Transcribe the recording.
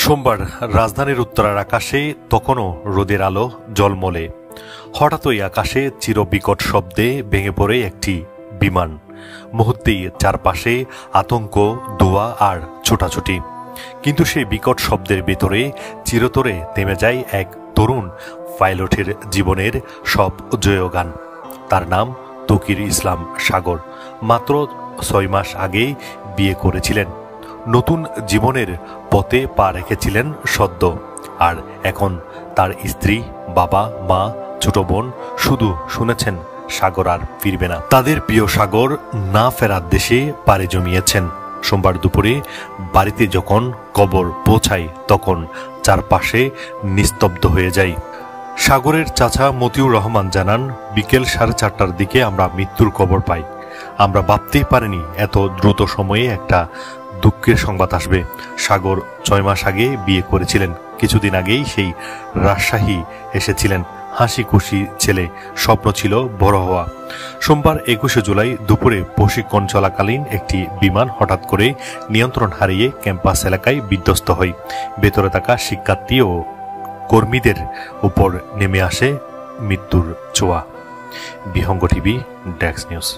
সোমবার রাজধানীর উত্তরার আকাশে তখনও রোদের আলো ঝলমলে। হঠাৎই আকাশে চিরবিকট শব্দে ভেঙে পড়ে একটি বিমান। মুহূর্তেই চারপাশে আতঙ্ক, ধোঁয়া আর ছোটাছুটি। কিন্তু সেই বিকট শব্দের ভেতরে চিরতরে থেমে যায় এক তরুণ পাইলটের জীবনের সব জয়গান। তার নাম তৌকির ইসলাম সাগর। মাত্র 6 মাস আগেই বিয়ে করেছিলেন, নতুন জীবনের পথে পা রেখেছিলেন সদ্য। আর এখন তার স্ত্রী, বাবা, মা, ছোট বোন শুধু শুনেছেন সাগর আর ফিরবে না। তাদের প্রিয় সাগর না ফেরার দেশে পাড়ি জমিয়েছেন। সোমবার দুপুরে বাড়িতে যখন খবর পৌঁছায় তখন চারপাশে নিস্তব্ধ হয়ে যায়। সাগরের চাচা মতিউর রহমান জানান, বিকেল 4:30টার দিকে আমরা মৃত্যুর খবর পাই। আমরা ভাবতেই পারিনি এত দ্রুত সময়ে একটা দুঃখের সংবাদ আসবে। সাগর 6 মাস আগে বিয়ে করেছিলেন। কিছুদিন আগেই সেই রাজশাহী এসেছিলেন। হাসি খুশি ছেলে, স্বপ্ন ছিল বড় হওয়া। সোমবার 21শে জুলাই দুপুরে প্রশিক্ষণ চলাকালীন একটি বিমান হঠাৎ করে নিয়ন্ত্রণ হারিয়ে ক্যাম্পাস এলাকায় বিধ্বস্ত হয়। ভেতরে থাকা শিক্ষার্থী ও কর্মীদের উপর নেমে আসে মৃত্যুর ছোঁয়া। বিহঙ্গ টিভি, ডেস্ক নিউজ।